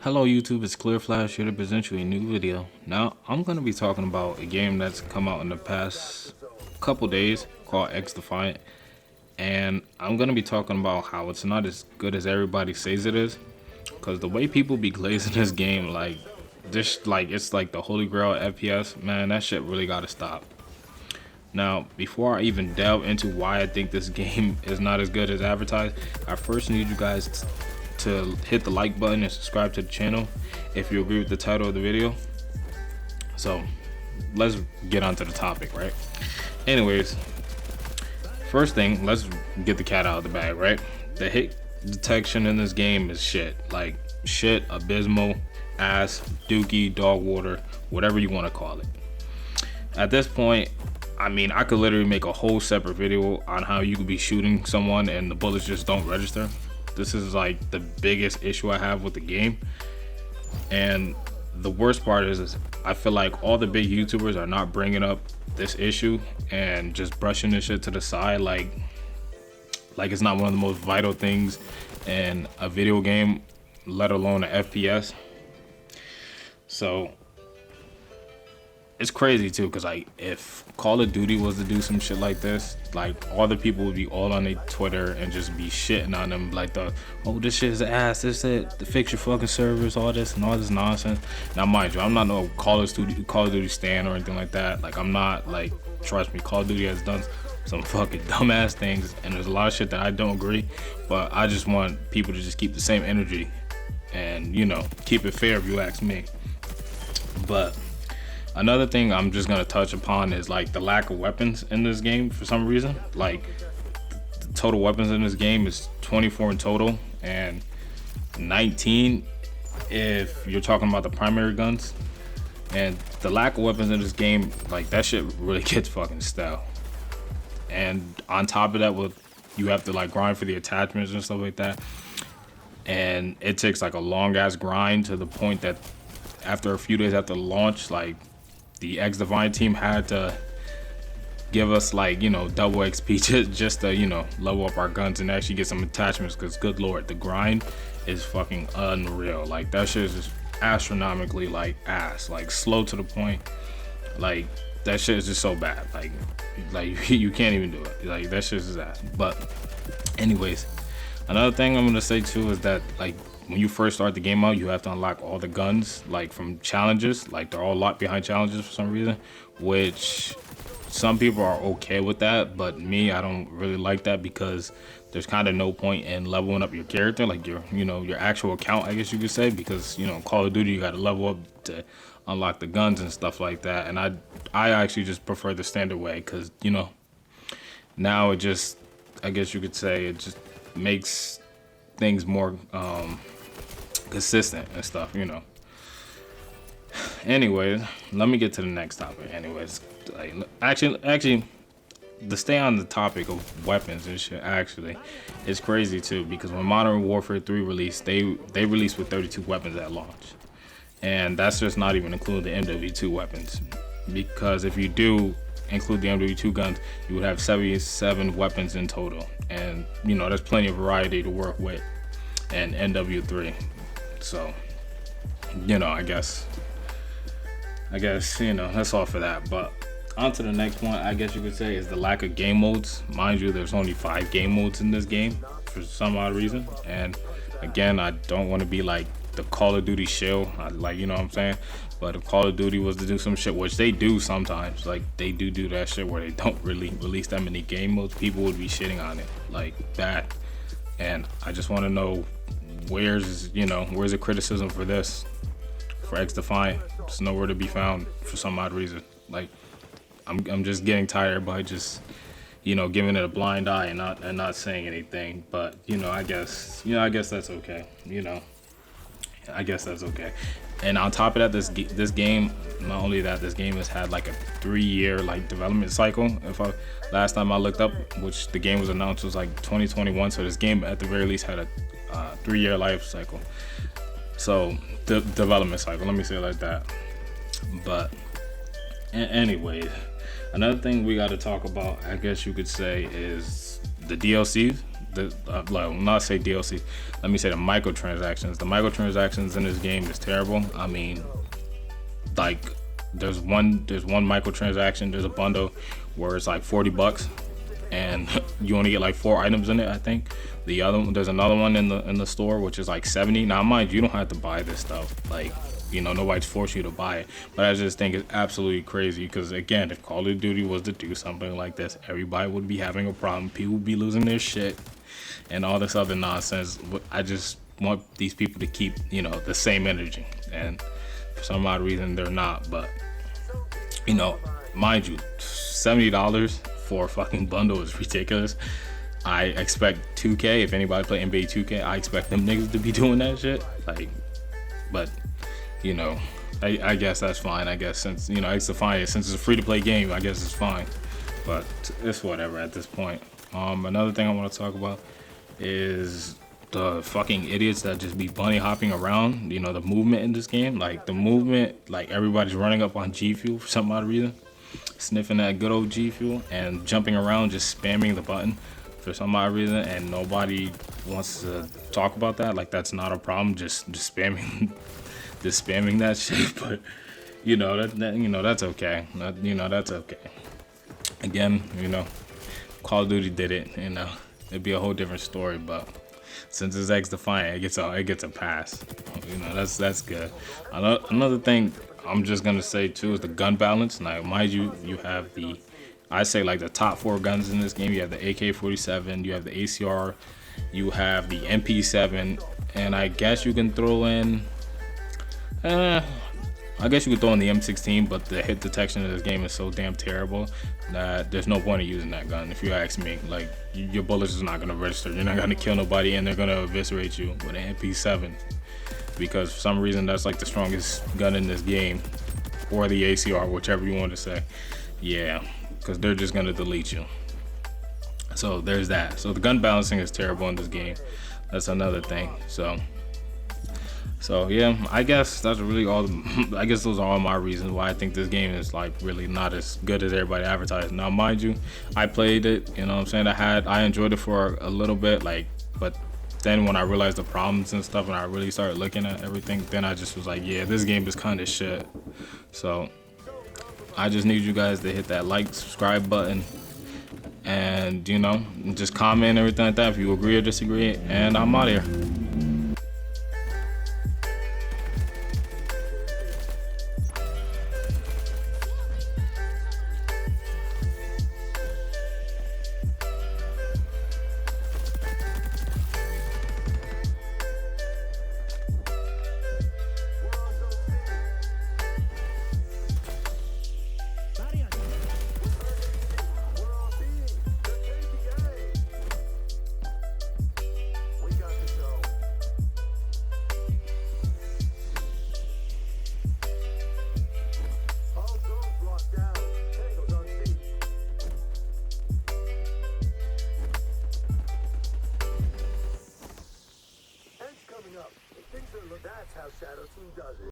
Hello YouTube, it's Clear Flash here to present you a new video. Now, I'm going to be talking about a game that's come out in the past couple days called XDefiant. And I'm going to be talking about how it's not as good as everybody says it is. Because the way people be glazing this game, it's like the holy grail FPS, man, that shit really got to stop. Now, before I even delve into why I think this game is not as good as advertised, I first need you guys to hit the like button and subscribe to the channel if you agree with the title of the video. So let's get on to the topic, right? Anyways, first thing, let's get the cat out of the bag, right? The hit detection in this game is shit. Like shit, abysmal, ass, dookie, dog water, whatever you want to call it. At this point, I mean, I could literally make a whole separate video on how you could be shooting someone and the bullets just don't register. This is like the biggest issue I have with the game. And the worst part is I feel like all the big YouTubers are not bringing up this issue and just brushing this shit to the side like it's not one of the most vital things in a video game, let alone an FPS. So it's crazy too, because like if Call of Duty was to do some shit like this, like all the people would be all on their Twitter and just be shitting on them like oh, this shit is ass, this it, to fix your fucking servers, all this and all this nonsense. Now mind you, I'm not no Call of Duty stan or anything like that. Like I'm not, like, trust me, Call of Duty has done some fucking dumbass things and there's a lot of shit that I don't agree, but I just want people to just keep the same energy and, you know, keep it fair if you ask me. But another thing I'm just gonna touch upon is like the lack of weapons in this game for some reason. Like the total weapons in this game is 24 in total and 19 if you're talking about the primary guns. And the lack of weapons in this game, like that shit really gets fucking stale. And on top of that, you have to like grind for the attachments and stuff like that. And it takes like a long ass grind to the point that after a few days after launch, like the XDefiant team had to give us like, you know, double XP just to, you know, level up our guns and actually get some attachments, because good lord, the grind is fucking unreal. Like that shit is just astronomically like ass, like slow to the point. Like that shit is just so bad. Like you can't even do it. Like that shit is ass. But anyways, another thing I'm gonna say too is that like when you first start the game out, you have to unlock all the guns, like from challenges. Like they're all locked behind challenges for some reason, which some people are okay with that, but me, I don't really like that, because there's kind of no point in leveling up your character, like your actual account, I guess you could say, because, you know, Call of Duty, you got to level up to unlock the guns and stuff like that. And I actually just prefer the standard way, because, you know, now it just, I guess you could say, it just makes things more consistent and stuff, you know. Anyways, let me get to the next topic. Anyways, like, actually to stay on the topic of weapons and shit, actually it's crazy too, because when Modern Warfare 3 released, they released with 32 weapons at launch, and that's just not even including the MW2 weapons, because if you do include the MW2 guns, you would have 77 weapons in total, and you know there's plenty of variety to work with and NW3. So, you know, I guess, you know, that's all for that. But on to the next one, I guess you could say, is the lack of game modes. Mind you, there's only 5 game modes in this game for some odd reason. And again, I don't want to be like the Call of Duty shill, like, you know what I'm saying? But if Call of Duty was to do some shit, which they do sometimes, like they do that shit where they don't really release that many game modes, people would be shitting on it like that. And I just want to know, where's the criticism for this, for XDefiant? It's nowhere to be found for some odd reason. Like I'm just getting tired by just, you know, giving it a blind eye and not saying anything. But you know, I guess that's okay. You know, I guess that's okay. And on top of that, this game, not only that, this game has had like a 3-year like development cycle. Last time I looked up, which the game was announced, was like 2021. So this game at the very least had a 3-year life cycle. So the development cycle, let me say it like that. But anyway, another thing we got to talk about, I guess you could say, is the DLCs. like, not say DLC, let me say the microtransactions. The microtransactions in this game is terrible. I mean, like, there's one microtransaction, there's a bundle where it's like $40 and you only get like 4 items in it, I think. There's another one in the store which is like 70. Now mind you don't have to buy this stuff, like, you know, nobody's forced you to buy it, but I just think it's absolutely crazy because, again, if Call of Duty was to do something like this, everybody would be having a problem, people would be losing their shit and all this other nonsense. I just want these people to keep, you know, the same energy, and for some odd reason they're not. But, you know, mind you, $70 for a fucking bundle is ridiculous. I expect 2K, if anybody play NBA 2K, I expect them niggas to be doing that shit, like, but, you know, I guess that's fine. I guess, since, you know, XDefiant, since it's a free-to-play game, I guess it's fine, but it's whatever at this point. Another thing I want to talk about is the fucking idiots that just be bunny hopping around. You know, the movement in this game, like the movement, like everybody's running up on G Fuel for some odd reason, sniffing that good old G Fuel and jumping around, just spamming the button for some odd reason, and nobody wants to talk about that. Like, that's not a problem, just spamming just spamming that shit. But, you know, you know, that's okay. You know, that's okay. Again, you know, Call of Duty did it, you know, it'd be a whole different story, but since it's XDefiant, it gets a pass. You know, that's good. Another thing I'm just gonna say too is the gun balance. Now, mind you, you have I say like the top 4 guns in this game. You have the AK-47, you have the ACR, you have the MP7, and I guess you can throw in, I guess you could throw in the M16, but the hit detection in this game is so damn terrible that there's no point in using that gun, if you ask me. Like, your bullets is not gonna register. You're not gonna kill nobody, and they're gonna eviscerate you with an MP7 because for some reason that's like the strongest gun in this game, or the ACR, whichever you want to say. Yeah, because they're just gonna delete you. So there's that. So the gun balancing is terrible in this game. That's another thing. So yeah, I guess that's really all. I guess those are all my reasons why I think this game is like really not as good as everybody advertised. Now, mind you, I played it, you know what I'm saying, I enjoyed it for a little bit, like, but then when I realized the problems and stuff and I really started looking at everything, then I just was like, yeah, this game is kind of shit. So I just need you guys to hit that like, subscribe button, and, you know, just comment and everything like that if you agree or disagree, and I'm out of here.